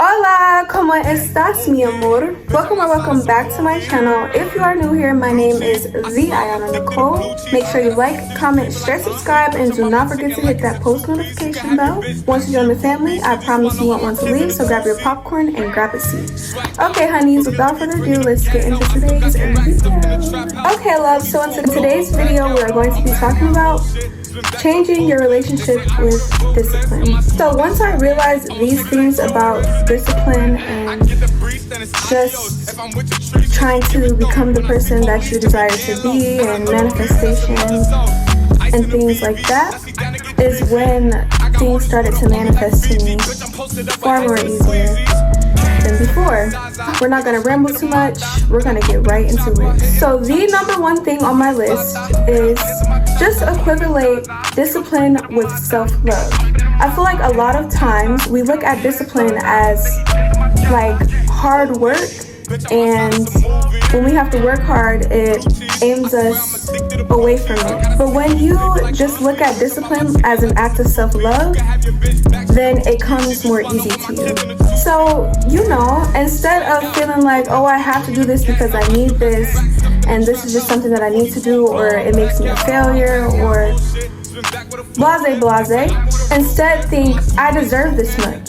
Hola, ¿cómo estás, mi amor? Welcome or welcome back to my channel. If you are new here, my name is Nicole. Make sure you like, comment, share, subscribe, and do not forget to hit that post notification bell. Once you join the family, I promise you won't want to leave, so grab your popcorn and grab a seat. Okay, honeys, without further ado, let's get into today's video. Okay, love, so in today's video, we're going to be talking about changing your relationship with discipline. So once I realized these things about discipline and just trying to become the person that you desire to be and manifestation and things like that, is when things started to manifest to me far more easier than before. We're not going to ramble too much. We're going to get right into it. So the number one thing on my list is just equivalent discipline with self-love. I feel like a lot of times we look at discipline as like hard work, and when we have to work hard, it aims us away from it. But when you just look at discipline as an act of self-love, then it comes more easy to you. So, instead of feeling like, oh, I have to do this because I need this, and this is just something that I need to do, or it makes me a failure, or blase, instead think, I deserve this much.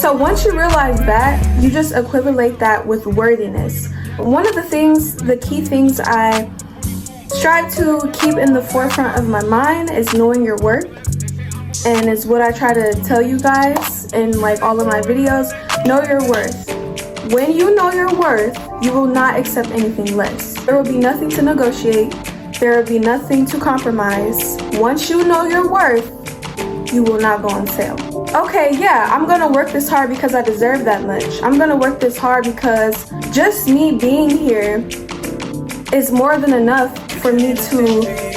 So once you realize that, you just equivalent that with worthiness. One of the key things I strive to keep in the forefront of my mind is knowing your worth, and is what I try to tell you guys in like all of my videos. Know your worth. When you know your worth, you will not accept anything less. There will be nothing to negotiate. There will be nothing to compromise. Once you know your worth, you will not go on sale. Okay, yeah, I'm gonna work this hard because I deserve that much. I'm gonna work this hard because just me being here is more than enough for me to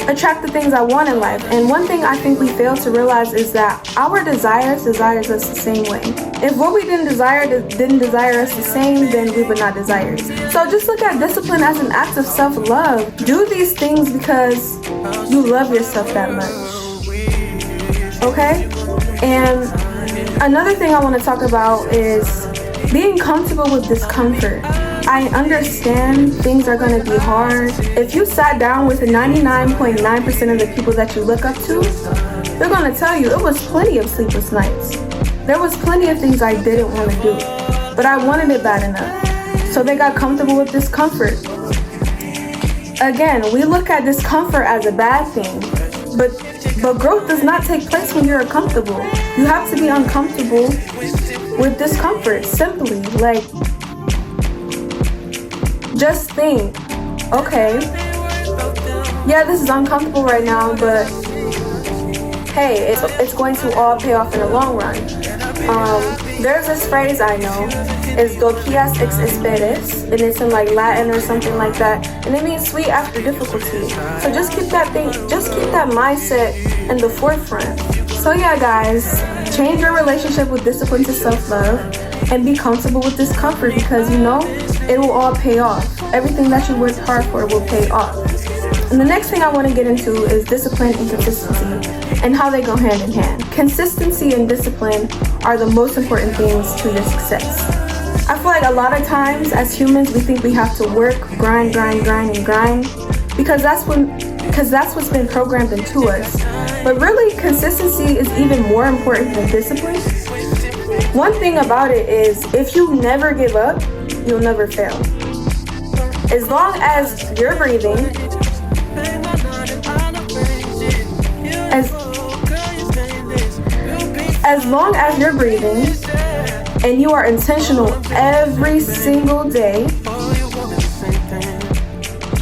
attract the things I want in life. And one thing I think we fail to realize is that our desires us the same way. If what we didn't desire us the same, then we would not desire it. So just look at discipline as an act of self-love. Do these things because you love yourself that much. Okay? And another thing I want to talk about is being comfortable with discomfort. I understand things are going to be hard. If you sat down with 99.9% of the people that you look up to, they're going to tell you it was plenty of sleepless nights. There was plenty of things I didn't want to do, but I wanted it bad enough. So they got comfortable with discomfort. Again, we look at discomfort as a bad thing, but growth does not take place when you're comfortable. You have to be uncomfortable with discomfort, simply. Like, just think, okay, yeah, this is uncomfortable right now, but hey, it's going to all pay off in the long run. There's this phrase I know, is doquias ex esperes, and it's in like Latin or something like that, and it means sweet after difficulty. So just keep that mindset in the forefront. So yeah, guys, change your relationship with discipline to self-love, and be comfortable with discomfort, because it will all pay off. Everything that you worked hard for will pay off. And the next thing I want to get into is discipline and consistency, and how they go hand in hand. Consistency and discipline are the most important things to your success. I feel like a lot of times as humans, we think we have to work, grind, because that's what's been programmed into us. But really, consistency is even more important than discipline. One thing about it is, if you never give up, you'll never fail. As long as you're breathing, as long as you're breathing, and you are intentional every single day,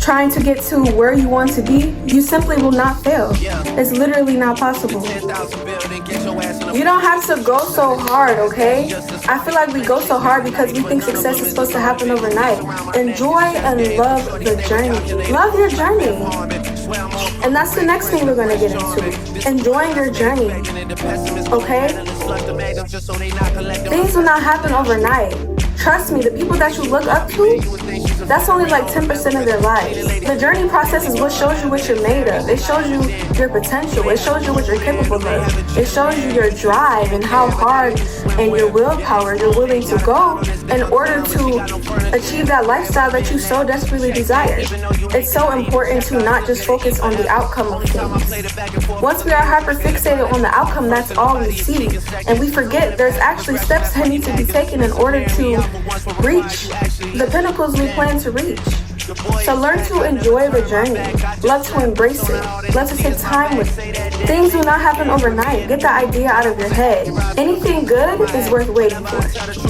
trying to get to where you want to be, you simply will not fail. It's literally not possible. You don't have to go so hard, okay? I feel like we go so hard because we think success is supposed to happen overnight. Enjoy and love the journey. Love your journey. And that's the next thing we're going to get into. Enjoying your journey. Okay? Things will not happen overnight. Trust me, the people that you look up to, that's only like 10% of their lives. The journey process is what shows you what you're made of. It shows you your potential. It shows you what you're capable of. It shows you your drive and how hard and your willpower you're willing to go in order to achieve that lifestyle that you so desperately desire. It's so important to not just focus on the outcome of things. Once we are hyper fixated on the outcome, that's all we see. And we forget there's actually steps that need to be taken in order to reach the pinnacles we plan to reach. So learn to enjoy the journey. Love to embrace it. Love to take time with it. Things do not happen overnight. Get the idea out of your head. Anything good is worth waiting for.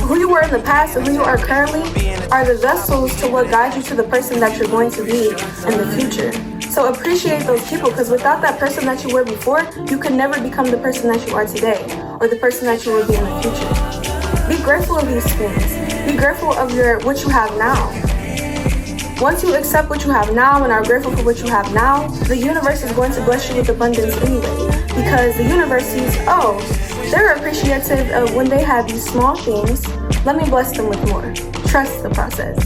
Who you were in the past and who you are currently are the vessels to what guides you to the person that you're going to be in the future. So appreciate those people, because without that person that you were before, you can never become the person that you are today or the person that you will be in the future. Be grateful of these things. Be grateful of what you have now. Once you accept what you have now and are grateful for what you have now, the universe is going to bless you with abundance anyway. Because the universe sees, oh, they're appreciative of when they have these small things. Let me bless them with more. Trust the process.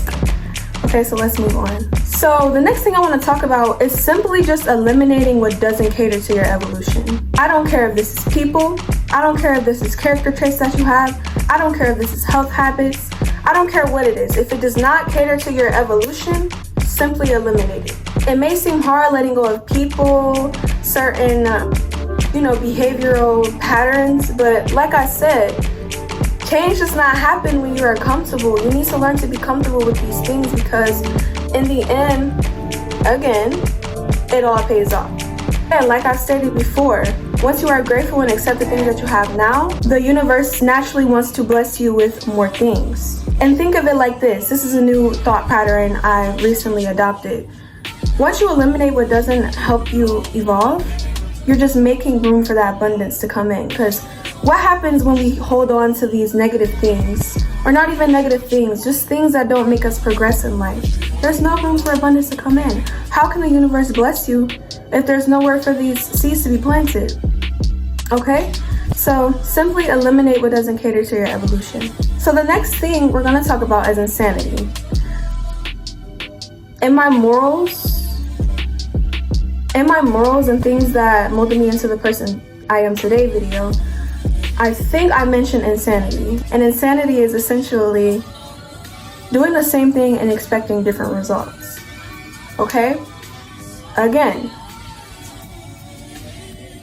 Okay, so let's move on. So the next thing I want to talk about is simply just eliminating what doesn't cater to your evolution. I don't care if this is people. I don't care if this is character traits that you have. I don't care if this is health habits. I don't care what it is. If it does not cater to your evolution, simply eliminate it. It may seem hard letting go of people, certain, behavioral patterns, but like I said, change does not happen when you are comfortable. You need to learn to be comfortable with these things, because in the end, again, it all pays off. And like I stated before, once you are grateful and accept the things that you have now, the universe naturally wants to bless you with more things. And think of it like this. This is a new thought pattern I recently adopted. Once you eliminate what doesn't help you evolve, you're just making room for that abundance to come in. Because what happens when we hold on to these negative things, or not even negative things, just things that don't make us progress in life? There's no room for abundance to come in. How can the universe bless you if there's nowhere for these seeds to be planted? Okay? So simply eliminate what doesn't cater to your evolution. So the next thing we're going to talk about is insanity. In my morals and things that molded me into the person I am today video, I think I mentioned insanity. And insanity is essentially doing the same thing and expecting different results. Okay? Again,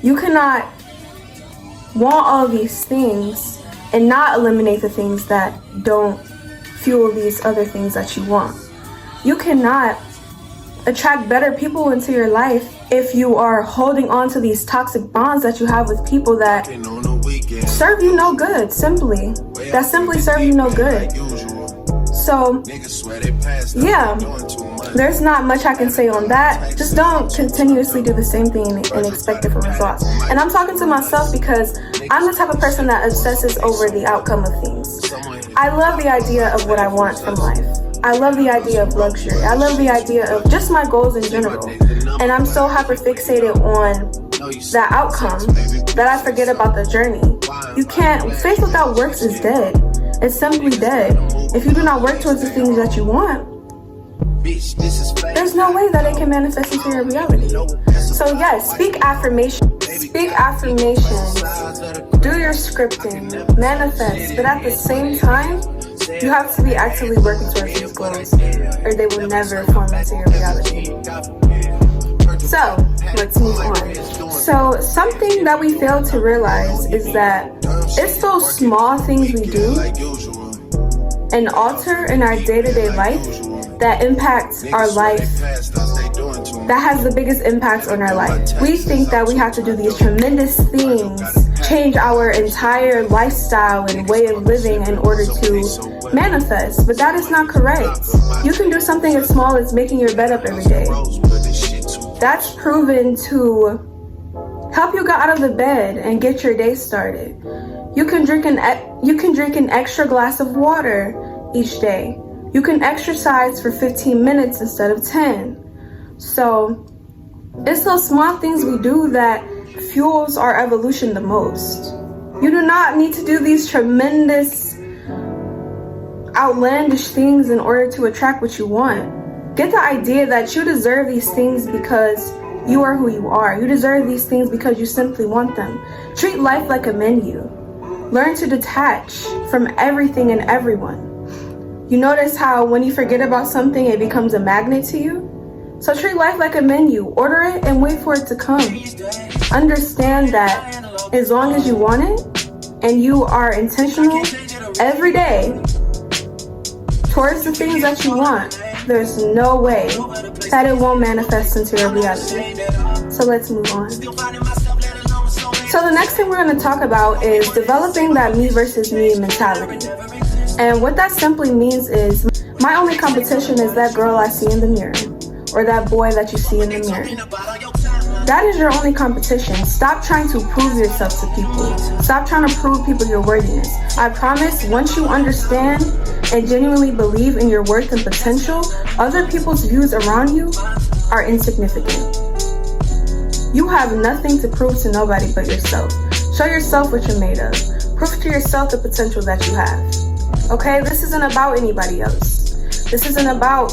you cannot want all these things and not eliminate the things that don't fuel these other things that you want. You cannot attract better people into your life if you are holding on to these toxic bonds that you have with people that serve you no good, that simply serve you no good. So, yeah, there's not much I can say on that. Just don't continuously do the same thing and expect different results. And I'm talking to myself because I'm the type of person that obsesses over the outcome of things. I love the idea of what I want from life. I love the idea of luxury. I love the idea of just my goals in general. And I'm so hyper fixated on that outcome that I forget about the journey. Faith without works is dead. It's simply dead. If you do not work towards the things that you want, there's no way that it can manifest into your reality. So yes, speak affirmations. Speak affirmations. Do your scripting. Manifest. But at the same time, you have to be actively working towards these goals, or they will never form into your reality. So, let's move on. So, something that we fail to realize is that it's those small things we do and alter in our day-to-day life that impacts our life, that has the biggest impact on our life. We think that we have to do these tremendous things, change our entire lifestyle and way of living in order to manifest, but that is not correct. You can do something as small as making your bed up every day. That's proven to help you get out of the bed and get your day started. You can drink an extra glass of water each day. You can exercise for 15 minutes instead of 10. So it's those small things we do that fuels our evolution the most. You do not need to do these tremendous outlandish things in order to attract what you want. Get the idea that you deserve these things because you are who you are. You deserve these things because you simply want them. Treat life like a menu. Learn to detach from everything and everyone. You notice how when you forget about something, it becomes a magnet to you? So treat life like a menu. Order it and wait for it to come. Understand that as long as you want it and you are intentional every day towards the things that you want, there's no way that it won't manifest into your reality. So let's move on. So the next thing we're going to talk about is developing that me versus me mentality. And what that simply means is my only competition is that girl I see in the mirror, or that boy that you see in the mirror. That is your only competition. Stop trying to prove yourself to people. Stop trying to prove people your worthiness. I promise, once you understand and genuinely believe in your worth and potential, other people's views around you are insignificant. You have nothing to prove to nobody but yourself. Show yourself what you're made of. Prove to yourself the potential that you have. Okay, this isn't about anybody else. This isn't about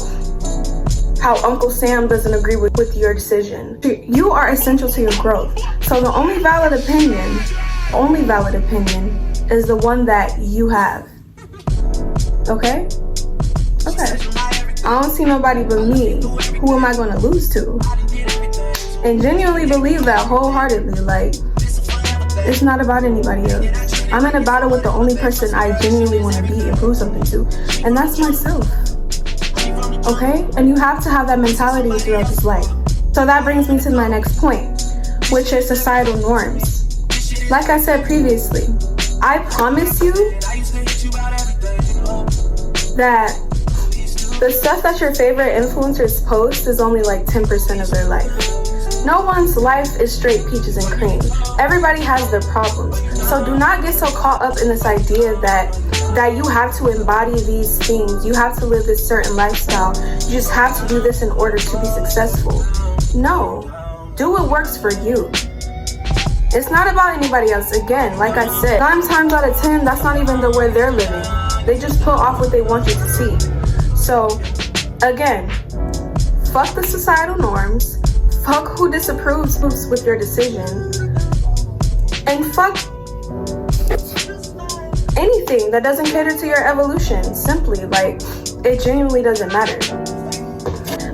how Uncle Sam doesn't agree with your decision. You are essential to your growth. So the only valid opinion is the one that you have. Okay? Okay. I don't see nobody but me. Who am I going to lose to? And genuinely believe that wholeheartedly. Like, it's not about anybody else. I'm in a battle with the only person I genuinely want to be and prove something to, and that's myself. Okay? And you have to have that mentality throughout this life. So that brings me to my next point, which is societal norms. Like I said previously, I promise you that the stuff that your favorite influencers post is only like 10% of their life. No one's life is straight peaches and cream. Everybody has their problems. So do not get so caught up in this idea that you have to embody these things. You have to live this certain lifestyle. You just have to do this in order to be successful. No. Do what works for you. It's not about anybody else. Again, like I said, 9 times out of 10, that's not even the way they're living. They just put off what they want you to see. So, again, fuck the societal norms. Fuck who disapproves with your decision. And fuck anything that doesn't cater to your evolution. Simply, like, it genuinely doesn't matter.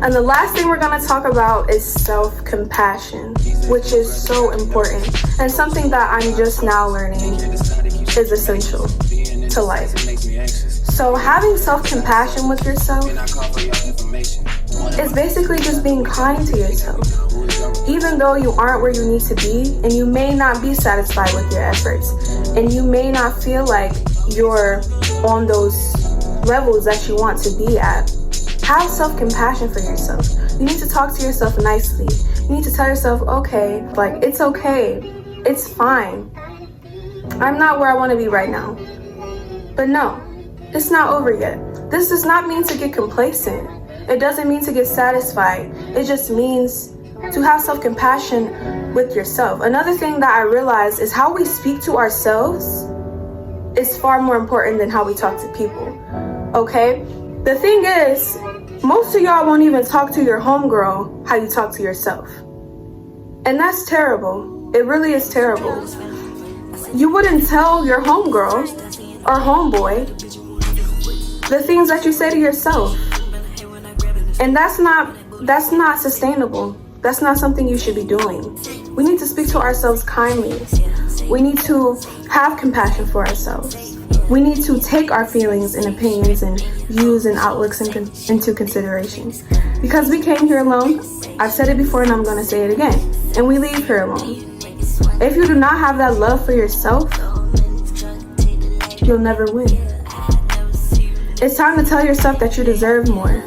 And the last thing we're going to talk about is self-compassion, which is so important and something that I'm just now learning is essential to life. So having self-compassion with yourself is basically just being kind to yourself. Even though you aren't where you need to be, and you may not be satisfied with your efforts, and you may not feel like you're on those levels that you want to be at, have self-compassion for yourself. You need to talk to yourself nicely. You need to tell yourself, okay, like, it's okay. It's fine. I'm not where I want to be right now. But no, it's not over yet. This does not mean to get complacent. It doesn't mean to get satisfied. It just means to have self-compassion with yourself. Another thing that I realized is how we speak to ourselves is far more important than how we talk to people. Okay? The thing is, most of y'all won't even talk to your homegirl how you talk to yourself. And that's terrible. It really is terrible. You wouldn't tell your homegirl or homeboy the things that you say to yourself. And that's not sustainable. That's not something you should be doing. We need to speak to ourselves kindly. We need to have compassion for ourselves. We need to take our feelings and opinions and views and outlooks into consideration. Because we came here alone, I've said it before and I'm going to say it again, and we leave here alone. If you do not have that love for yourself, you'll never win. It's time to tell yourself that you deserve more.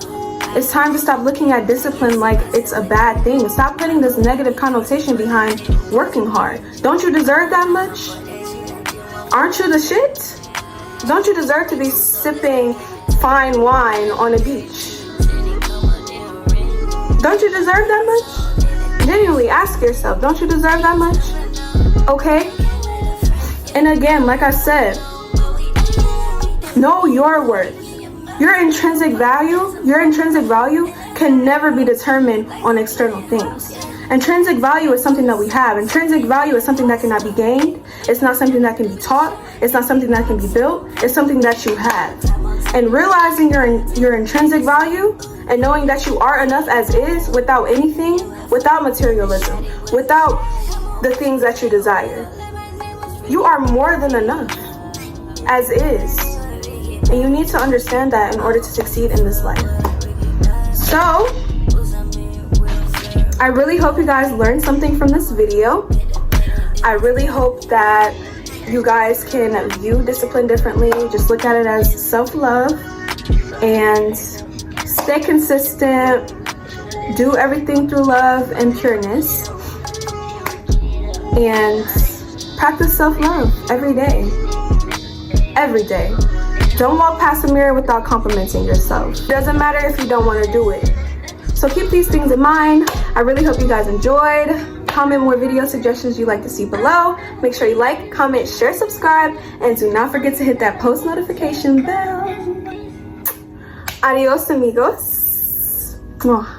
It's time to stop looking at discipline like it's a bad thing. Stop putting this negative connotation behind working hard. Don't you deserve that much? Aren't you the shit? Don't you deserve to be sipping fine wine on a beach? Don't you deserve that much? Genuinely ask yourself, don't you deserve that much? Okay? And again, like I said, know your worth. Your intrinsic value can never be determined on external things. Intrinsic value is something that we have. Intrinsic value is something that cannot be gained. It's not something that can be taught. It's not something that can be built. It's something that you have. And realizing your intrinsic value and knowing that you are enough as is, without anything, without materialism, without the things that you desire. You are more than enough as is. And you need to understand that in order to succeed in this life. So, I really hope you guys learned something from this video. I really hope that you guys can view discipline differently. Just look at it as self-love and stay consistent. Do everything through love and pureness. And practice self-love every day. Every day. Don't walk past the mirror without complimenting yourself. It doesn't matter if you don't want to do it. So keep these things in mind. I really hope you guys enjoyed. Comment more video suggestions you'd like to see below. Make sure you like, comment, share, subscribe, and do not forget to hit that post notification bell. Adios, amigos. Mwah.